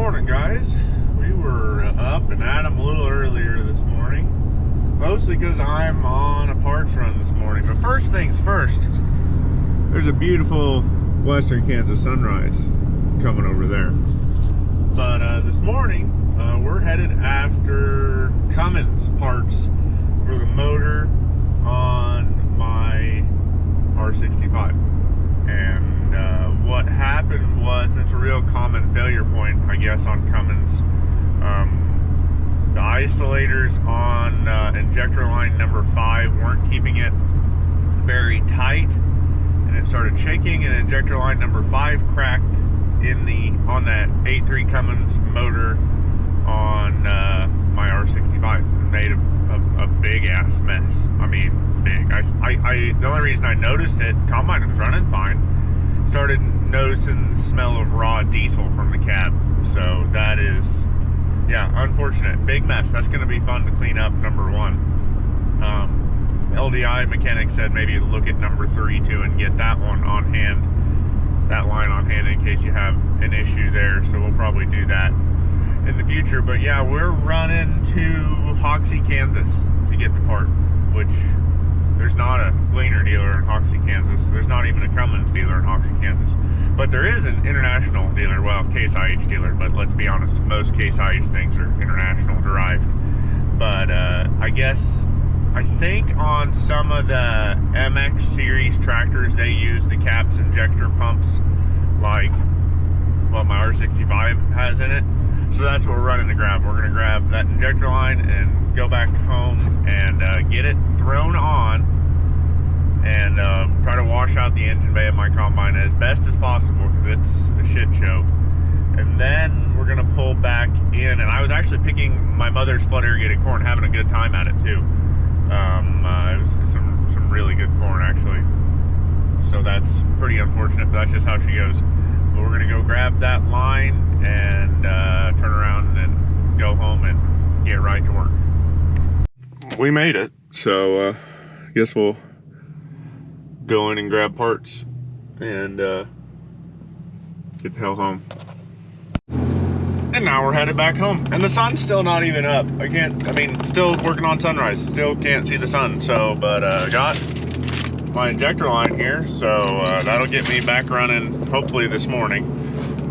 morning, guys. We were up and at 'em a little earlier this morning, mostly because I'm on a parts run this morning. But first things first, there's a beautiful western Kansas sunrise coming over there. But this morning, we're headed after Cummins parts for the motor on my R65. And what happened was, it's a real common failure point, I guess, on Cummins. The isolators on injector line number 5 weren't keeping it very tight, and it started shaking, and injector line number 5 cracked on that 8.3 Cummins motor on my R65 and made a big ass mess. I mean, big. The only reason I noticed it, combine was running fine, started noticing the smell of raw diesel from the cab. So that is, yeah, unfortunate. Big mess. That's going to be fun to clean up, number 1. LDI mechanic said maybe look at number 3 too and get that one on hand, that line on hand, in case you have an issue there. So we'll probably do that in the future. But yeah, we're running to Hoxie, Kansas to get the part, which there's not a Gleaner dealer in Hoxie, Kansas. There's not even a Cummins dealer in Hoxie, Kansas. But there is an international dealer, well, Case IH dealer, but let's be honest, most Case IH things are international derived. But I think on some of the MX series tractors, they use the caps injector pumps like what my R65 has in it. So that's what we're running to grab. We're gonna grab that injector line and go back home and get it thrown on and try to wash out the engine bay of my combine as best as possible, because it's a shit show. And then we're gonna pull back in, and I was actually picking my mother's flood irrigated corn, having a good time at it too. It was some really good corn, actually. So that's pretty unfortunate, but that's just how she goes. But we're gonna go grab that line and turn around and go home and get right to work. We made it, so I guess we'll go in and grab parts and get the hell home. And now we're headed back home, and the sun's still not even up. Still working on sunrise, still can't see the sun. So, but got my injector line here, so that'll get me back running hopefully this morning.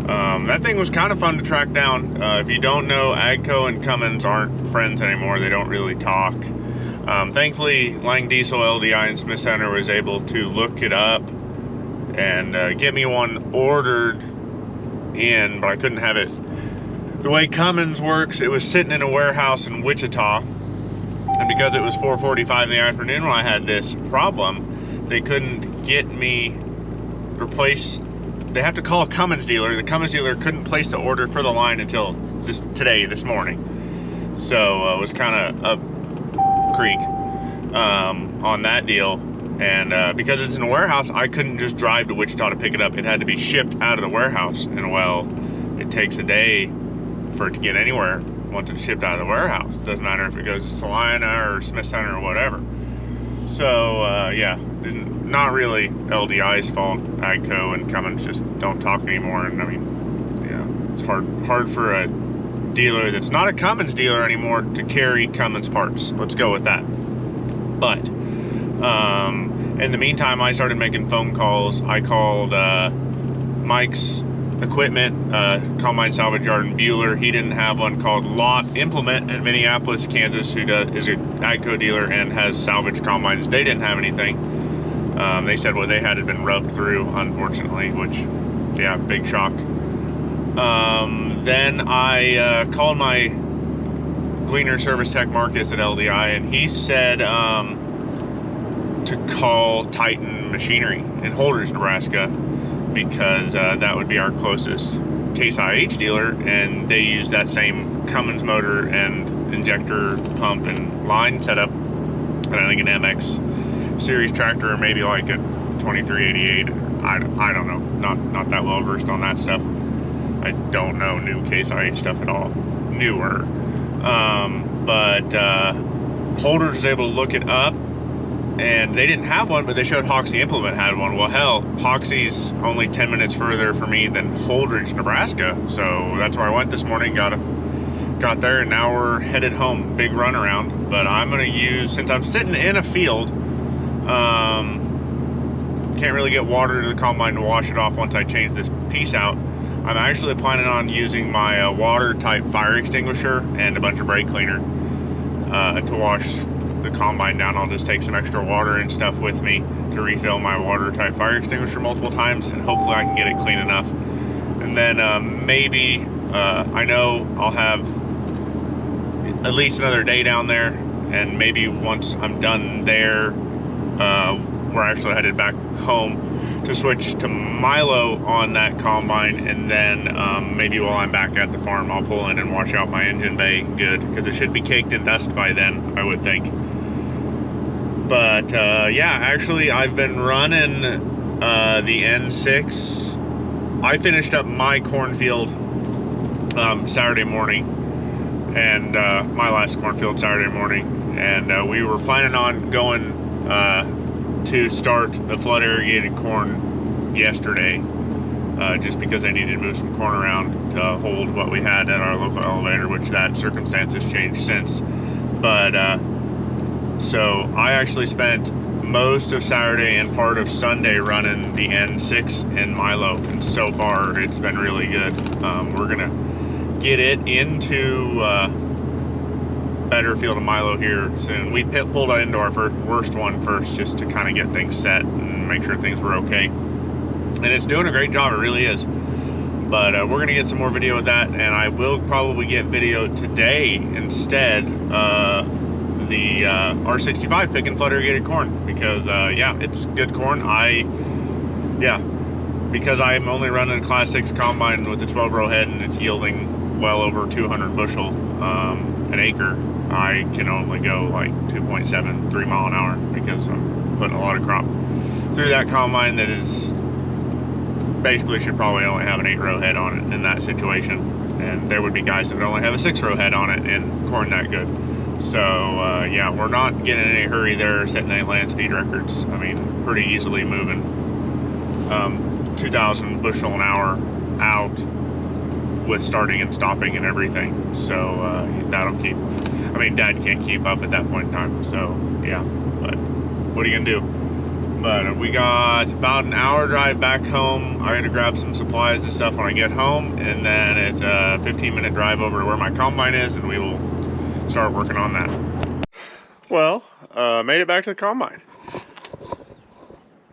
That thing was kind of fun to track down. If you don't know, AGCO and Cummins aren't friends anymore. They don't really talk. Thankfully, Lang Diesel LDI in Smith Center was able to look it up and get me one ordered in, but I couldn't have it. The way Cummins works, it was sitting in a warehouse in Wichita, and because it was 4:45 in the afternoon when I had this problem, they couldn't get me replaced. They have to call a Cummins dealer. The Cummins dealer couldn't place the order for the line until this morning. So it was kind of up creek on that deal. And because it's in a warehouse, I couldn't just drive to Wichita to pick it up. It had to be shipped out of the warehouse. And well, it takes a day for it to get anywhere once it's shipped out of the warehouse. It doesn't matter if it goes to Salina or Smith Center or whatever. So yeah, not really LDI's fault. AGCO and Cummins just don't talk anymore. And I mean, yeah, it's hard for a dealer that's not a Cummins dealer anymore to carry Cummins parts. Let's go with that. But in the meantime, I started making phone calls. I called Mike's Equipment, Combine Salvage Yard in Bueller. He didn't have one. Called Lot Implement in Minneapolis, Kansas, who is a AGCO dealer and has salvage combines. They didn't have anything. They said what they had been rubbed through, unfortunately, which, yeah, big shock. Then I called my Gleaner service tech Marcus at LDI, and he said to call Titan Machinery in Holders, Nebraska, because that would be our closest Case IH dealer, and they use that same Cummins motor and injector pump and line setup. And I think an MX series tractor, or maybe like a 2388. I don't know. Not that well versed on that stuff. I don't know new Case IH stuff at all. Newer. But Holders was able to look it up and they didn't have one, but they showed Hoxie Implement had one. Well, hell, Hoxie's only 10 minutes further for me than Holdridge, Nebraska. So that's where I went this morning, got there, and now we're headed home. Big run around. But I'm gonna use, since I'm sitting in a field, can't really get water to the combine to wash it off once I change this piece out. I'm actually planning on using my water type fire extinguisher and a bunch of brake cleaner to wash the combine down. I'll just take some extra water and stuff with me to refill my water type fire extinguisher multiple times, and hopefully I can get it clean enough. And then maybe I know I'll have at least another day down there, and maybe once I'm done there, we're actually headed back home to switch to Milo on that combine, and then maybe while I'm back at the farm, I'll pull in and wash out my engine bay good, because it should be caked in dust by then, I would think. But yeah, actually I've been running the N6. I finished up my cornfield Saturday morning, and my last cornfield Saturday morning, and we were planning on going to start the flood irrigated corn yesterday, just because I needed to move some corn around to hold what we had at our local elevator, which that circumstance has changed since. But so I actually spent most of Saturday and part of Sunday running the N6 in Milo, and so far it's been really good. We're gonna get it into better field of Milo here soon. We pulled it into our worst one first, just to kind of get things set and make sure things were okay. And it's doing a great job, it really is. But we're gonna get some more video of that, and I will probably get video today instead, the R65 picking flood irrigated corn, because yeah, it's good corn. Because I'm only running a Class 6 combine with a 12-row head, and it's yielding well over 200 bushel an acre. I can only go like 2.7, 3 mile an hour, because I'm putting a lot of crop through that combine that is basically should probably only have an 8-row head on it in that situation. And there would be guys that would only have a 6-row head on it and corn that good. So yeah, we're not getting in any hurry there, setting any land speed records. I mean, pretty easily moving 2,000 bushel an hour out with starting and stopping and everything. So that'll keep, I mean, Dad can't keep up at that point in time. So yeah, but what are you gonna do? But we got about an hour drive back home. I'm gonna grab some supplies and stuff when I get home, and then it's a 15-minute drive over to where my combine is, and we will start working on that. Well, made it back to the combine.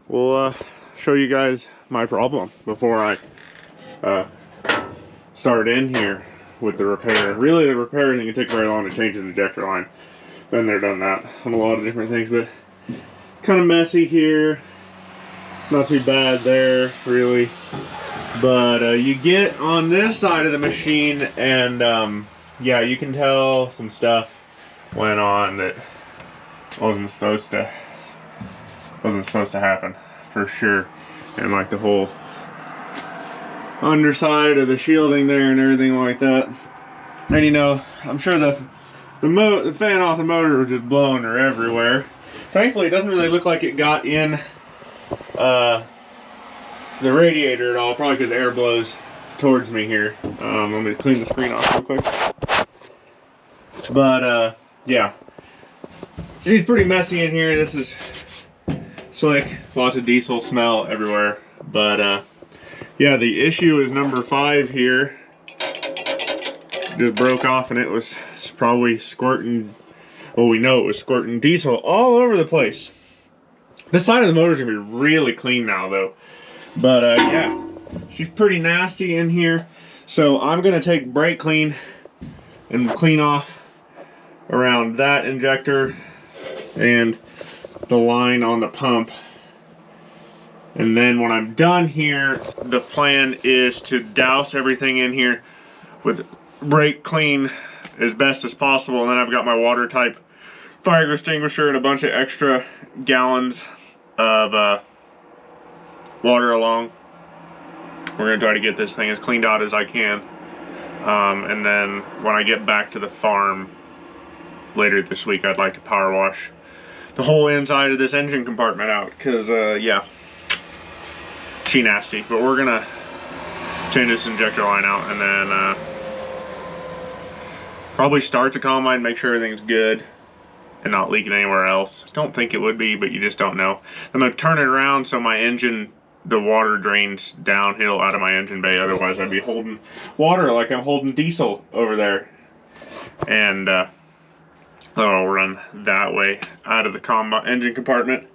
We'll show you guys my problem before I start in here with the repair. Really, the repair isn't gonna take very long to change an ejector line. Been there, done that on a lot of different things, but kind of messy here. Not too bad there, really. But you get on this side of the machine, and yeah, you can tell some stuff went on that wasn't supposed to happen, for sure. And like the whole underside of the shielding there and everything like that. And you know, I'm sure the fan off the motor was just blowing her everywhere. Thankfully, it doesn't really look like it got in the radiator at all, probably because air blows towards me here. I'm going to clean the screen off real quick. But yeah, she's pretty messy in here. This is slick, lots of diesel smell everywhere. But yeah, the issue is number 5 here. Just broke off, and it was probably squirting. Well, we know it was squirting diesel all over the place. This side of the motor is gonna be really clean now, though. But yeah, she's pretty nasty in here. So I'm gonna take brake clean and clean off around that injector and the line on the pump. And then when I'm done here, the plan is to douse everything in here with brake clean as best as possible. And then I've got my water type fire extinguisher and a bunch of extra gallons of water along. We're gonna try to get this thing as cleaned out as I can. And then when I get back to the farm later this week, I'd like to power wash the whole inside of this engine compartment out, because yeah, she nasty. But we're gonna change this injector line out and then probably start the combine, make sure everything's good and not leaking anywhere else. Don't think it would be, but you just don't know. I'm gonna turn it around so my engine, the water drains downhill out of my engine bay. Otherwise I'd be holding water like I'm holding diesel over there. And I'll run that way out of the engine compartment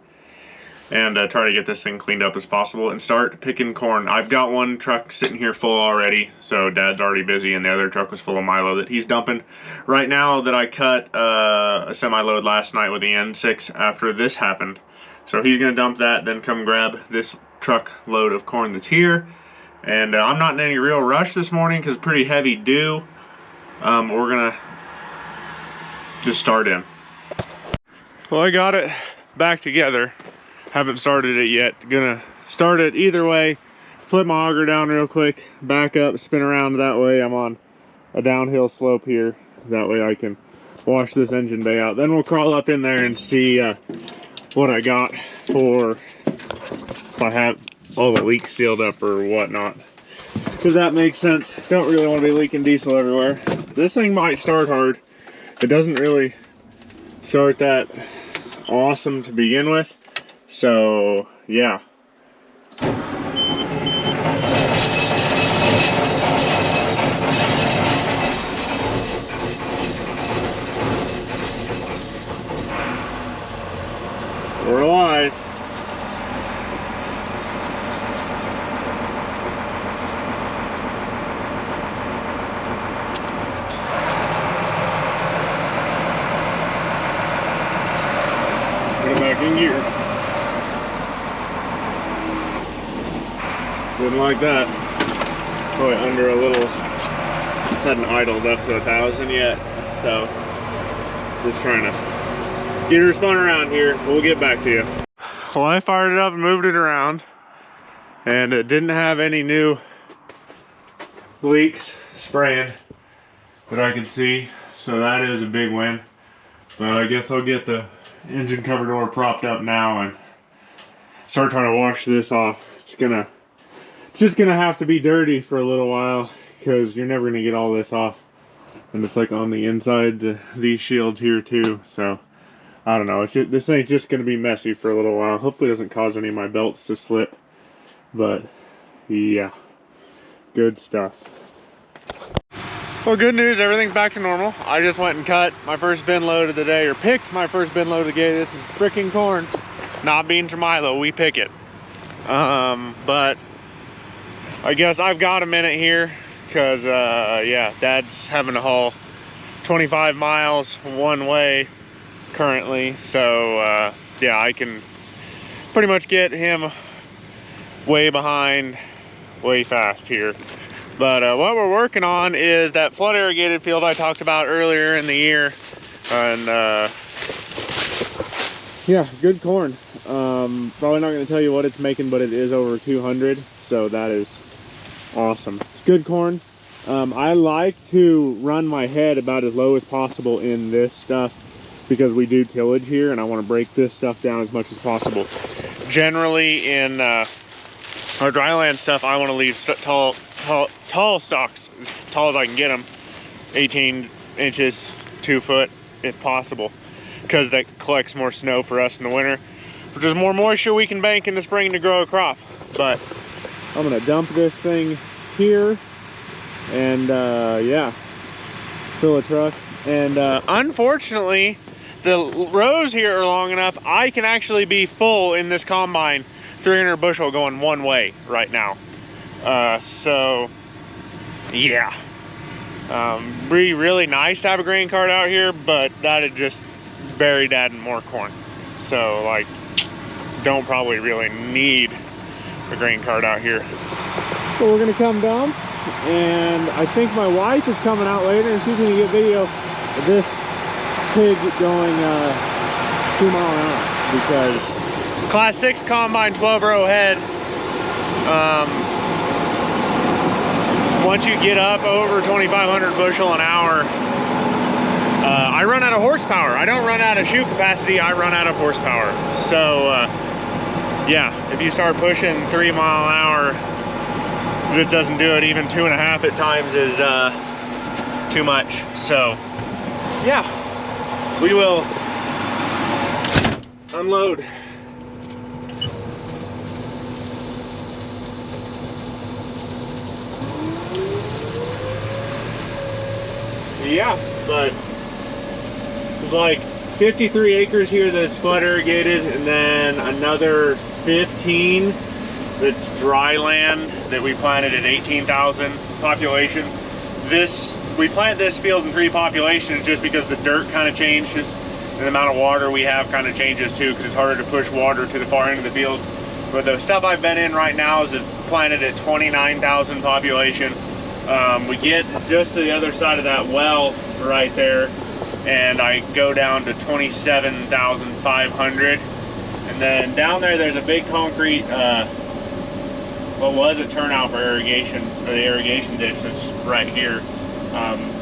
and try to get this thing cleaned up as possible and start picking corn. I've got one truck sitting here full already, so Dad's already busy, and the other truck was full of milo that he's dumping. Right now that I cut a semi-load last night with the N6 after this happened. So he's gonna dump that, then come grab this truck load of corn that's here. And I'm not in any real rush this morning because it's pretty heavy dew. We're gonna just start in. Well, I got it back together. Haven't started it yet. Gonna start it either way. Flip my auger down real quick, back up, spin around that way. I'm on a downhill slope here. That way I can wash this engine bay out. Then we'll crawl up in there and see what I got for if I have all the leaks sealed up or whatnot. Because that makes sense. Don't really want to be leaking diesel everywhere. This thing might start hard. It doesn't really start that awesome to begin with. So, yeah. We're alive. Put it back in gear. Didn't like that. Probably under a little, hadn't idled up to 1,000 yet. So, just trying to get her spun around here. We'll get back to you. Well, I fired it up and moved it around, and it didn't have any new leaks spraying that I could see. So that is a big win. But I guess I'll get the engine cover door propped up now and start trying to wash this off. It's just gonna have to be dirty for a little while because you're never gonna get all this off. And it's like on the inside, these shields here too. So I don't know. This ain't just gonna be messy for a little while. Hopefully it doesn't cause any of my belts to slip. But yeah, good stuff. Well, good news, everything's back to normal. I just went and cut my first bin load of the day, or picked my first bin load of the day. This is freaking corn, not beans or milo. We pick it. But I guess I've got a minute here because yeah, Dad's having to haul 25 miles one way currently. So yeah, I can pretty much get him way behind way fast here. But what we're working on is that flood irrigated field I talked about earlier in the year. And yeah, good corn. Probably not going to tell you what it's making, but it is over 200. So that is awesome. It's good corn. I like to run my head about as low as possible in this stuff because we do tillage here and I want to break this stuff down as much as possible. Generally in our dryland stuff, I want to leave tall stalks as tall as I can get them, 18 inches, 2 foot if possible, because that collects more snow for us in the winter, which is more moisture we can bank in the spring to grow a crop. But I'm gonna dump this thing here and yeah, fill a truck. And unfortunately the rows here are long enough I can actually be full in this combine, 300 bushel going one way right now. So yeah, be really nice to have a grain cart out here, but that'd just bury Dad in more corn. So like, don't probably really need a grain cart out here. So we're gonna come down, and I think my wife is coming out later and she's gonna get video of this pig going 2 mile an hour, because class 6 combine 12 row head, once you get up over 2,500 bushel an hour, I run out of horsepower. I don't run out of chute capacity, I run out of horsepower. So yeah, if you start pushing 3 mile an hour, it doesn't do it. Even 2.5 at times is too much. So yeah, we will unload. Yeah, but it's like 53 acres here that's flood irrigated, and then another 15 that's dry land that we planted at 18,000 population. We plant this field in 3 populations just because the dirt kind of changes and the amount of water we have kind of changes too, because it's harder to push water to the far end of the field. But the stuff I've been in right now is it's planted at 29,000 population. We get just to the other side of that well right there, and I go down to 27,500. And then down there, there's a big concrete, what was a turnout for irrigation, for the irrigation ditch that's right here.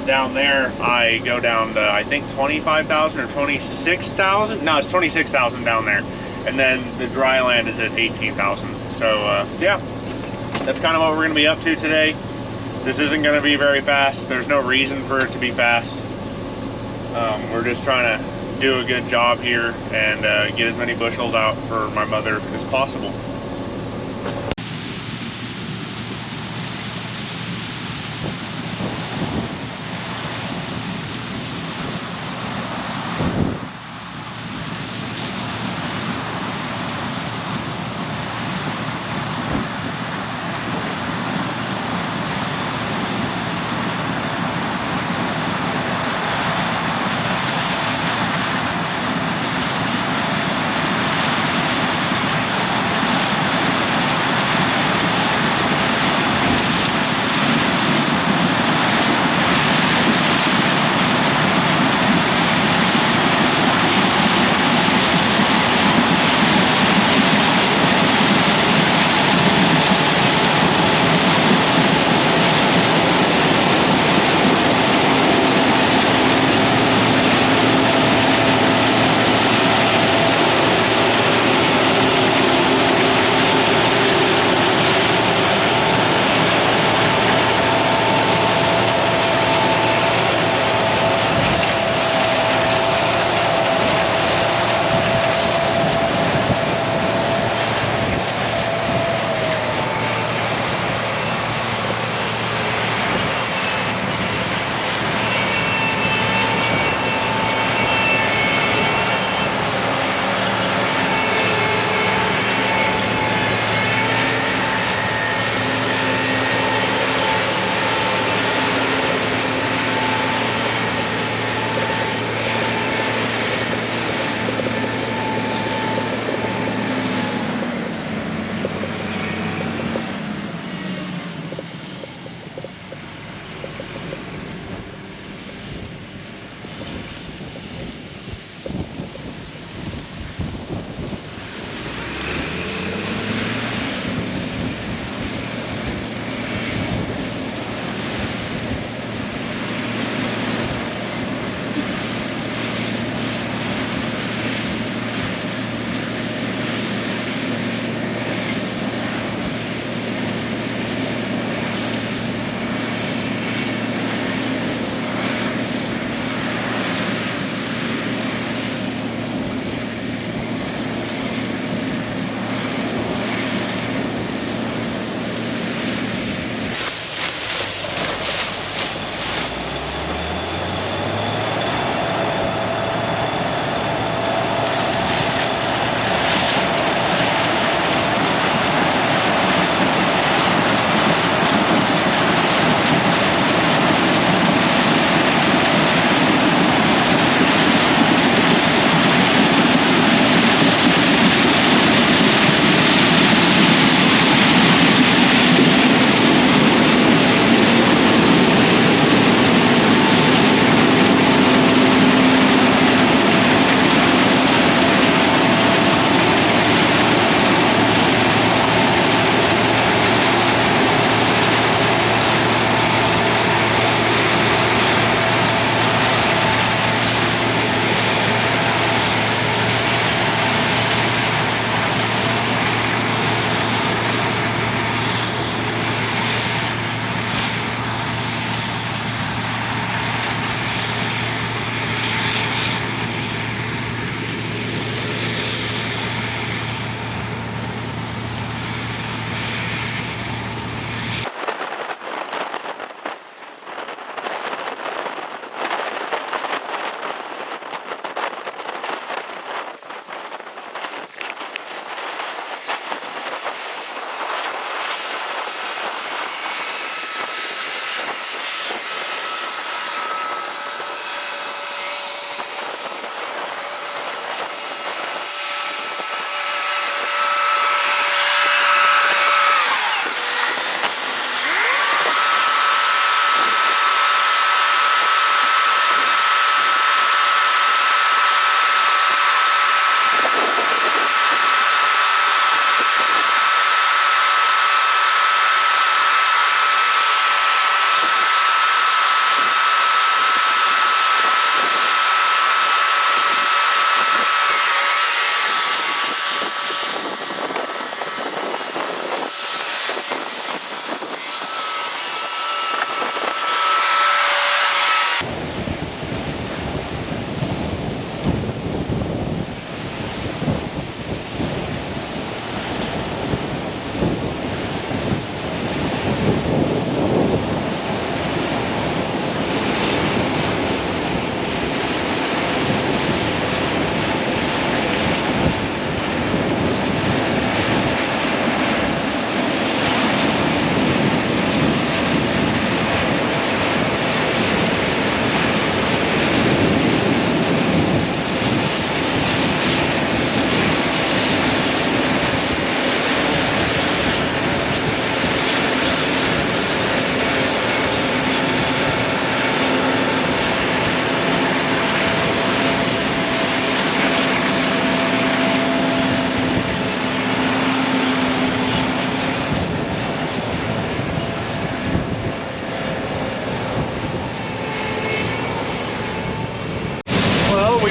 Down there, I go down to, I think, 25,000 or 26,000. No, it's 26,000 down there. And then the dry land is at 18,000. So, yeah, that's kind of what we're going to be up to today. This isn't going to be very fast. There's no reason for it to be fast. We're just trying to do a good job here and get as many bushels out for my mother as possible.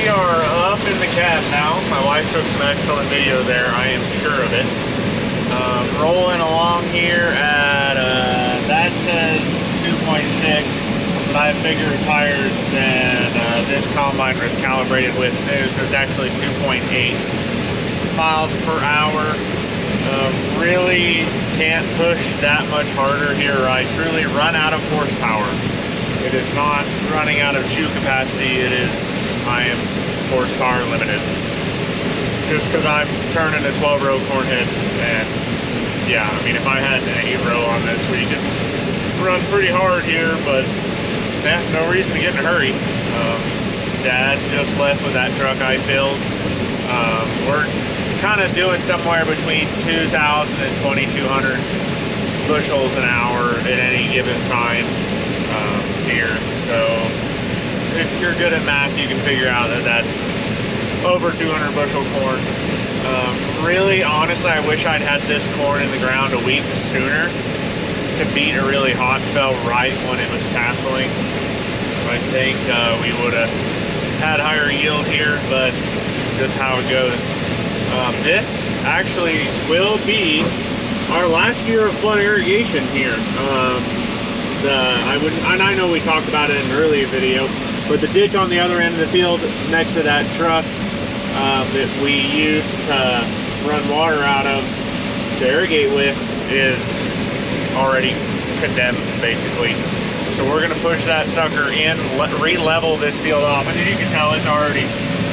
we are up in the cab now. My wife took some excellent video there, I am sure of it. Rolling along here at, that says 2.6, but I have bigger tires than this combine was calibrated with. So it's actually 2.8 miles per hour. Really can't push that much harder here. I truly run out of horsepower. It is not running out of shoe capacity. It is, I am horsepower limited. Just because I'm turning a 12-row corn head. And yeah, I mean, if I had an 8-row on this, we could run pretty hard here, but yeah, no reason to get in a hurry. Dad just left with that truck I filled. We're kind of doing somewhere between 2,000 and 2,200 bushels an hour at any given time here. So if you're good at math, you can figure out that that's over 200 bushel corn. Really, honestly, I wish I'd had this corn in the ground a week sooner to beat a really hot spell right when it was tasseling. I think we would have had higher yield here, but just how it goes. This actually will be our last year of flood irrigation here. I know we talked about it in an earlier video, but the ditch on the other end of the field next to that truck that we used to run water out of to irrigate with is already condemned, basically. So we're going to push that sucker in, re-level this field off. And as you can tell, it's already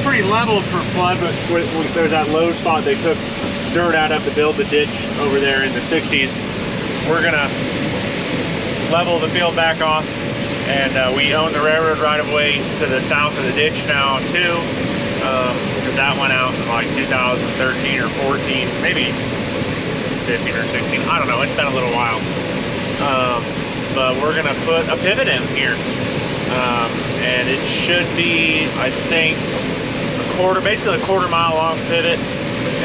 pretty leveled for flood, but there's that low spot they took dirt out of to build the ditch over there in the 60s. We're going to level the field back off, and we own the railroad right-of-way to the south of the ditch now, too. Because that went out in like 2013 or 14, maybe 15 or 16. I don't know. It's been a little while. But we're going to put a pivot in here. And it should be, I think, basically a quarter mile long pivot.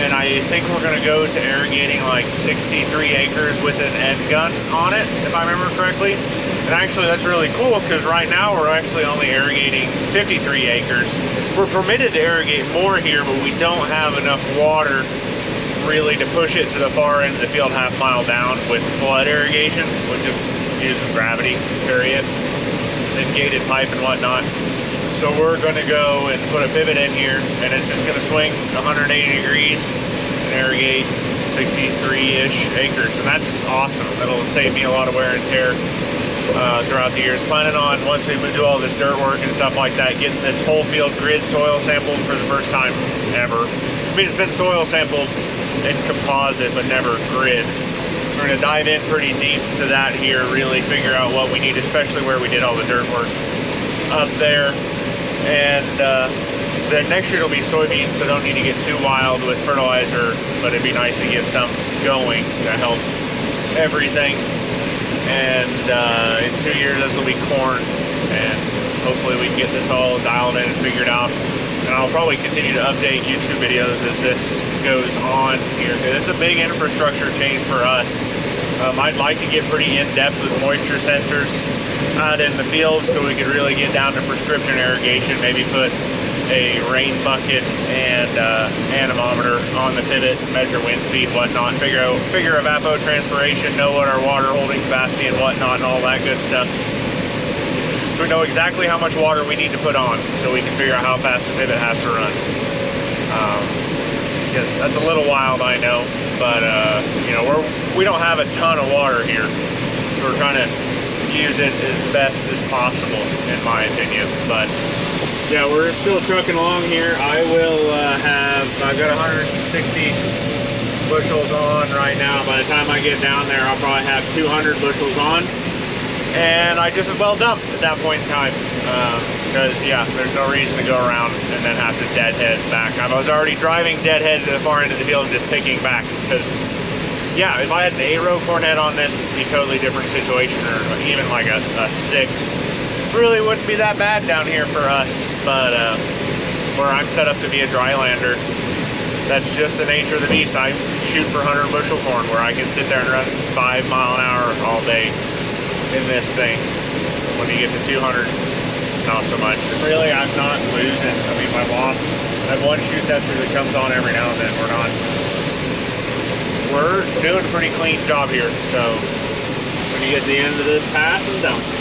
And I think we're going to go to irrigating like 63 acres with an end gun on it, if I remember correctly. And actually that's really cool, because right now we're actually only irrigating 53 acres. We're permitted to irrigate more here, but we don't have enough water really to push it to the far end of the field, half mile down with flood irrigation, which is using gravity, period, and gated pipe and whatnot. So we're going to go and put a pivot in here, and it's just going to swing 180 degrees and irrigate 63-ish acres, and that's awesome. That'll save me a lot of wear and tear throughout the years. Planning on, once we do all this dirt work and stuff like that, getting this whole field grid soil sampled for the first time ever. I mean, it's been soil sampled in composite, but never grid. So we're going to dive in pretty deep to that here, really figure out what we need, especially where we did all the dirt work up there. And then next year it'll be soybeans, so don't need to get too wild with fertilizer, but it'd be nice to get some going to help everything. And in 2 years this will be corn, and hopefully we can get this all dialed in and figured out. And I'll probably continue to update YouTube videos as this goes on here, because it's a big infrastructure change for us. I'd like to get pretty in-depth with moisture sensors out in the field, so we could really get down to prescription irrigation, maybe put a rain bucket and anemometer on the pivot, measure wind speed, whatnot, figure evapotranspiration, know what our water holding capacity and whatnot, and all that good stuff. So we know exactly how much water we need to put on, so we can figure out how fast the pivot has to run. Because that's a little wild, I know, but you know, we don't have a ton of water here, so we're trying to use it as best as possible, in my opinion. But yeah, we're still trucking along here. I've got 160 bushels on right now. By the time I get down there, I'll probably have 200 bushels on, and I just as well dump at that point in time, because yeah, there's no reason to go around and then have to deadhead back. I was already driving deadhead to the far end of the field and just picking back, because yeah, if I had an 8-row corn head on this, it'd be a totally different situation, or even like a 6. Really wouldn't be that bad down here for us, but where I'm set up to be a drylander, that's just the nature of the beast. I shoot for 100 bushel corn, where I can sit there and run 5 mile an hour all day in this thing. When you get to 200, not so much. And really, I'm not losing. I mean, my loss, I have one shoe sensor that comes on every now and then. We're doing a pretty clean job here. So when you get to the end of this pass, I'm done.